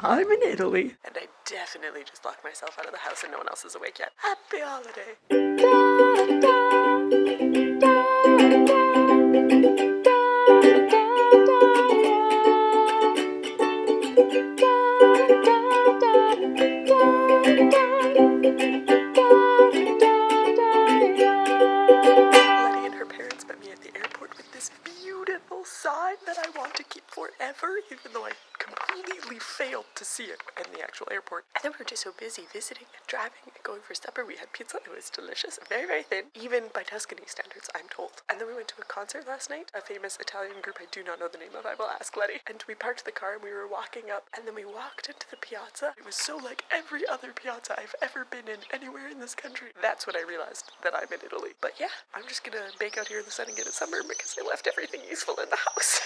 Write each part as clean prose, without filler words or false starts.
I'm in Italy. And I definitely just locked myself out of the house and no one else is awake yet. Happy holiday. Letty and her parents met me at the airport with this beautiful sign that I want to keep forever, even though I completely failed to see it in the actual airport. And then we were just so busy visiting and driving and going for supper. We had pizza. It was delicious. Very, very thin, even by Tuscany standards, I'm told. And then we went to a concert last night, a famous Italian group I do not know the name of. I will ask Letty. And we parked the car and we were walking up, and then we walked into the piazza. It was so like every other piazza I've ever been in anywhere in this country. That's when I realized that I'm in Italy. But yeah, I'm just gonna bake out here in the sun and get a sunburn because I left everything useful in the house.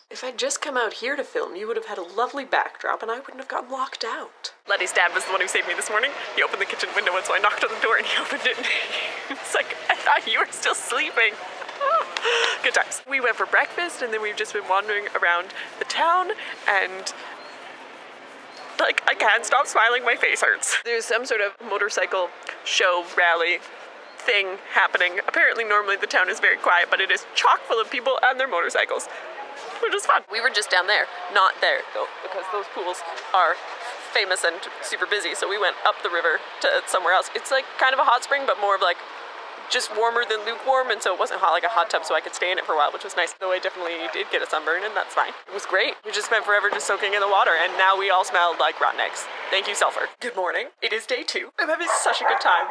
If I'd just come out here to film, you would have had a lovely backdrop and I wouldn't have gotten locked out. Letty's dad was the one who saved me this morning. He opened the kitchen window and so I knocked on the door and he opened it and it's like, I thought you were still sleeping. Good times. We went for breakfast and then we've just been wandering around the town and like, I can't stop smiling, my face hurts. There's some sort of motorcycle show rally thing happening. Apparently normally the town is very quiet, but it is chock full of people and their motorcycles, which is fun. We were just down there, not there though, because those pools are famous and super busy, so we went up the river to somewhere else. It's like kind of a hot spring, but more of like just warmer than lukewarm, and so it wasn't hot like a hot tub, so I could stay in it for a while, which was nice. Though I definitely did get a sunburn, and that's fine. It was great. We just spent forever just soaking in the water, and now we all smelled like rotten eggs. Thank you, sulfur. Good morning. It is day 2. I'm having such a good time.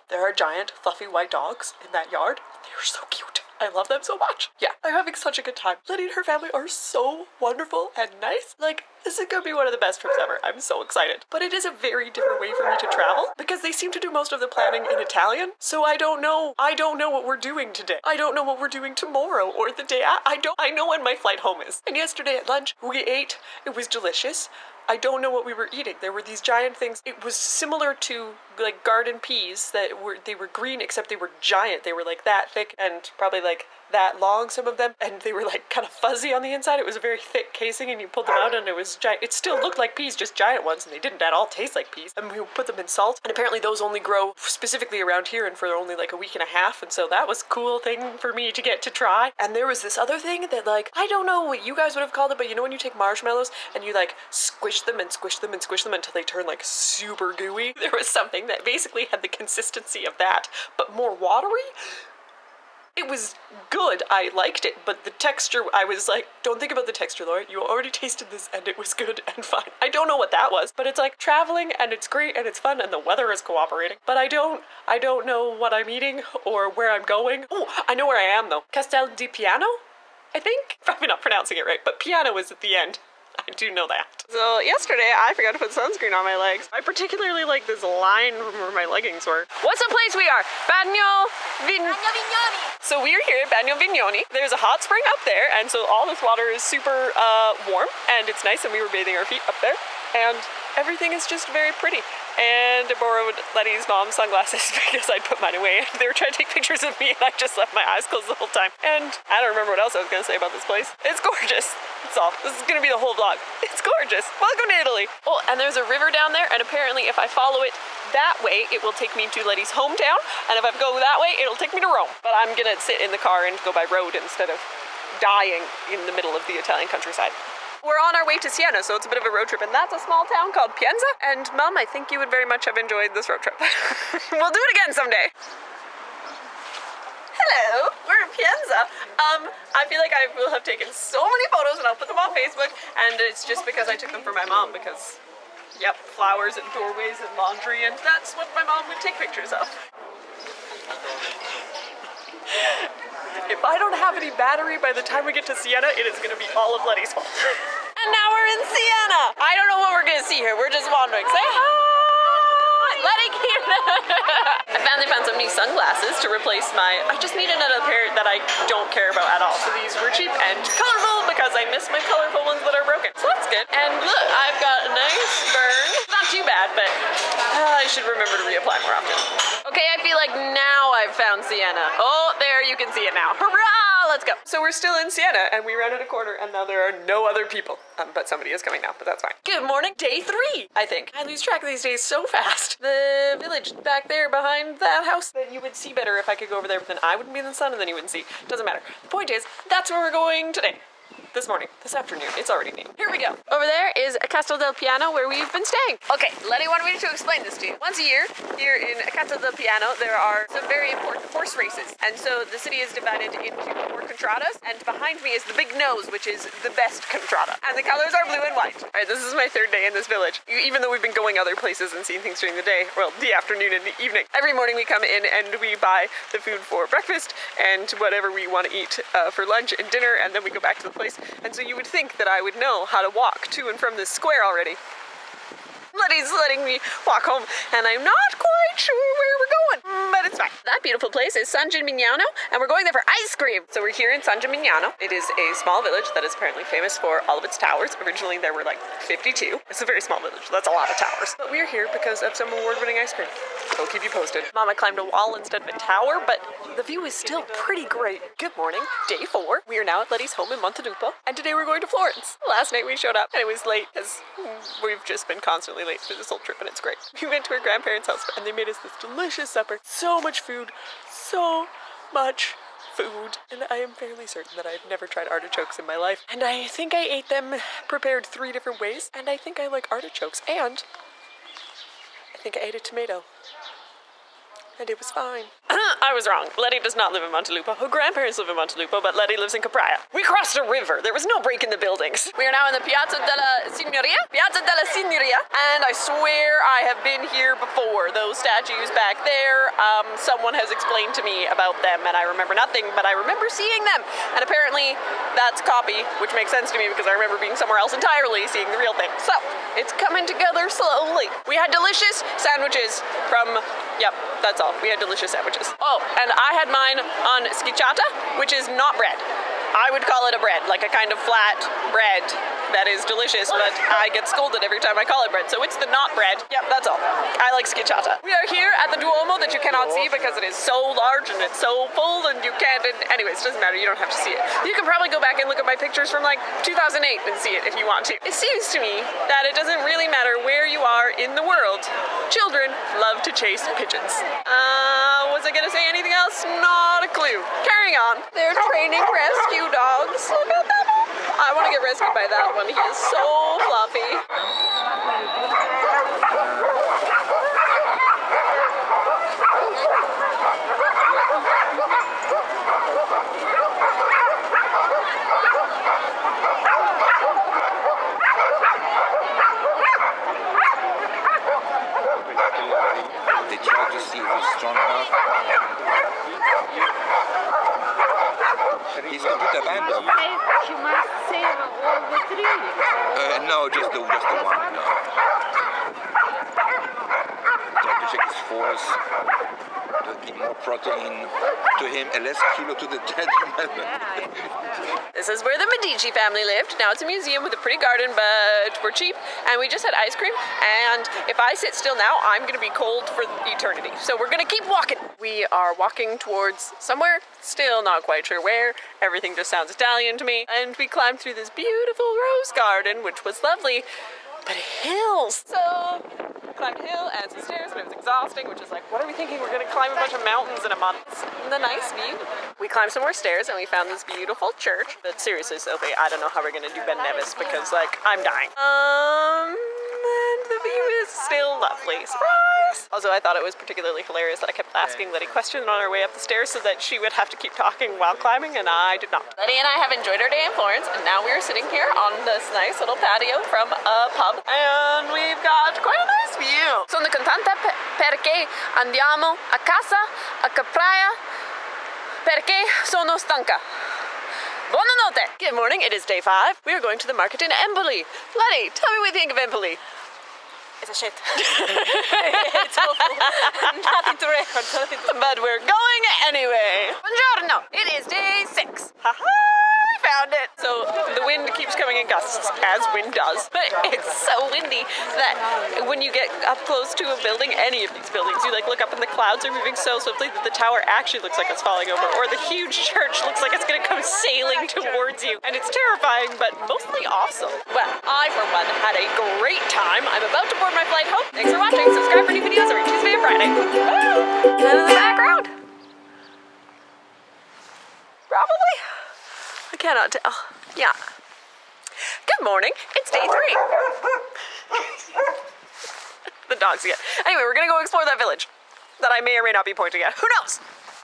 There are giant, fluffy white dogs in that yard. They're so cute. I love them so much. Yeah, I'm having such a good time. Letty and her family are so wonderful and nice. Like, this is gonna be one of the best trips ever. I'm so excited. But it is a very different way for me to travel because they seem to do most of the planning in Italian. So I don't know what we're doing today. I don't know what we're doing tomorrow or the day after. I know when my flight home is. And yesterday at lunch, we ate. It was delicious. I don't know what we were eating. There were these giant things. It was similar to like garden peas they were green, except they were giant. They were like that thick and probably like that long, some of them, and they were like kind of fuzzy on the inside. It was a very thick casing and you pulled them out and it was giant. It still looked like peas, just giant ones, and they didn't at all taste like peas. And we put them in salt, and apparently those only grow specifically around here and for only like a week and a half, and so that was a cool thing for me to get to try. And there was this other thing that like, I don't know what you guys would have called it, but you know when you take marshmallows and you like squish them and squish them and squish them until they turn like super gooey? There was something that basically had the consistency of that, but more watery. It was good. I liked it, but the texture, I was like, don't think about the texture, Laura. You already tasted this and it was good and fine. I don't know what that was, but it's like traveling and it's great and it's fun and the weather is cooperating. But I don't know what I'm eating or where I'm going. Oh, I know where I am though. Castel di Piano, I think? Probably not pronouncing it right, but piano is at the end. I do know that. So yesterday I forgot to put sunscreen on my legs. I particularly like this line from where my leggings were. What's the place we are? Bagno Vignoni. So we're here at Bagno Vignoni. There's a hot spring up there, and so all this water is super warm and it's nice, and we were bathing our feet up there. And everything is just very pretty. And I borrowed Letty's mom's sunglasses because I'd put mine away. They were trying to take pictures of me and I just left my eyes closed the whole time. And I don't remember what else I was going to say about this place. It's gorgeous. That's all. This is going to be the whole vlog. It's gorgeous. Welcome to Italy. Oh, and there's a river down there, and apparently if I follow it that way, it will take me to Letty's hometown. And if I go that way, it'll take me to Rome. But I'm going to sit in the car and go by road instead of dying in the middle of the Italian countryside. We're on our way to Siena, so it's a bit of a road trip, and that's a small town called Pienza. And Mom, I think you would very much have enjoyed this road trip. We'll do it again someday. Hello, we're in Pienza. I feel like I will have taken so many photos and I'll put them on Facebook, and it's just because I took them for my mom because, yep, flowers and doorways and laundry, and that's what my mom would take pictures of. If I don't have any battery by the time we get to Siena, it is going to be all of Letty's fault. And now we're in Siena. I don't know what we're going to see here. We're just wandering. Say hi! Letty came. I finally found some new sunglasses to replace I just need another pair that I don't care about at all. So these were cheap and colorful because I miss my colorful ones that are broken. So that's good. And look, I've got a nice burn. Not too bad, but I should remember to reapply more often. Okay, I feel like now I've found Sienna. Oh, there, you can see it now. Hurrah! Let's go. So we're still in Sienna, and we rounded a corner, and now there are no other people. But somebody is coming now, but that's fine. Good morning. Day 3, I think. I lose track of these days so fast. The village back there behind that house, then you would see better if I could go over there, but then I wouldn't be in the sun, and then you wouldn't see. Doesn't matter. The point is, that's where we're going today. This morning, this afternoon, it's already named. Here we go. Over there is Castel del Piano where we've been staying. Okay, Letty wanted me to explain this to you. Once a year, here in Castel del Piano, there are some very important horse races. And so the city is divided into 4 contradas, and behind me is the big nose, which is the best contrada. And the colors are blue and white. All right, this is my 3rd day in this village. Even though we've been going other places and seeing things during the day, well, the afternoon and the evening. Every morning we come in and we buy the food for breakfast and whatever we want to eat for lunch and dinner, and then we go back to the place. And so you would think that I would know how to walk to and from this square already. Letty's letting me walk home, and I'm not quite sure where we're going, but it's fine. That beautiful place is San Gimignano, and we're going there for ice cream. So we're here in San Gimignano. It is a small village that is apparently famous for all of its towers. Originally there were like 52. It's a very small village. That's a lot of towers. But we're here because of some award-winning ice cream. So I'll keep you posted. Mama climbed a wall instead of a tower, but the view is still pretty great. Good morning. Day 4. We are now at Letty's home in Montelupo, and today we're going to Florence. Last night we showed up, and it was late because we've just been constantly late through this whole trip, and it's great. We went to her grandparents' house, and they made us this delicious supper. So much food. So much food. And I am fairly certain that I've never tried artichokes in my life. And I think I ate them prepared 3 different ways, and I think I like artichokes. And I think I ate a tomato. And it was fine. I was wrong. Letty does not live in Montelupo. Her grandparents live in Montelupo, but Letty lives in Capraia. We crossed a river. There was no break in the buildings. We are now in the Piazza della Signoria. And I swear I have been here before. Those statues back there, someone has explained to me about them, and I remember nothing, but I remember seeing them. And apparently that's copy, which makes sense to me because I remember being somewhere else entirely, seeing the real thing. So, it's coming together slowly. We had delicious sandwiches from, yep, that's all. We had delicious sandwiches. Oh, and I had mine on schicciata, which is not bread. I would call it a bread, like a kind of flat bread that is delicious, but I get scolded every time I call it bread, so it's the not bread. Yep, that's all. I like schicciata. We are here at the Duomo that you cannot see because it is so large and it's so full and you can't, and anyways, it doesn't matter, you don't have to see it. You can probably go back and look at my pictures from like 2008 and see it if you want to. It seems to me that it doesn't really matter where you are in the world. Children love to chase pigeons. Was I gonna say anything else? Not a clue. Carrying on. They're training rescue dogs. Look at that one. I want to get rescued by that one. He is so fluffy. They try to see if he's strong enough. He's completely abandoned. She must save all the 3. No, just the one. No. Try to check his force. To give more protein to him and less kilo to the gentleman. This is where the Medici family lived. Now it's a museum with a pretty garden, but we're cheap. And we just had ice cream. And if I sit still now, I'm going to be cold for eternity. So we're going to keep walking. We are walking towards somewhere, still not quite sure where. Everything just sounds Italian to me. And we climbed through this beautiful rose garden, which was lovely. But hills. So climbed a hill and some stairs, and it was exhausting, which is like, what are we thinking? We're going to climb a bunch of mountains in a month. The nice view. We climbed some more stairs, and we found this beautiful church. But seriously, Sophie, I don't know how we're going to do Ben Nevis, because, like, I'm dying. And the view is still lovely. Surprise! Also, I thought it was particularly hilarious that I kept asking Letty questions on our way up the stairs so that she would have to keep talking while climbing, and I did not. Letty and I have enjoyed our day in Florence, and now we are sitting here on this nice little patio from a pub, and we've got quite a nice view. Sono contenta perché andiamo a casa a Capraia perché sono stanca. Buonanotte! Good morning, it is day 5. We are going to the market in Empoli. Letty, tell me what you think of Empoli. It's a shit. It's awful. Nothing to record. But we're going anyway. Buongiorno! It is day 6. Ha-ha! found it. So the wind keeps coming in gusts, as wind does. But it's so windy that when you get up close to a building, any of these buildings, you like look up and the clouds are moving so swiftly that the tower actually looks like it's falling over, or the huge church looks like it's gonna come sailing towards you. And it's terrifying, but mostly awesome. Well, I, for one, had a great time. I'm about to board my flight home. Thanks for watching. Subscribe for new videos every Tuesday and Friday. Woo! And in the background, probably. I cannot tell. Yeah. Good morning. It's day 3. The dogs again. Anyway, we're gonna go explore that village that I may or may not be pointing at. Who knows?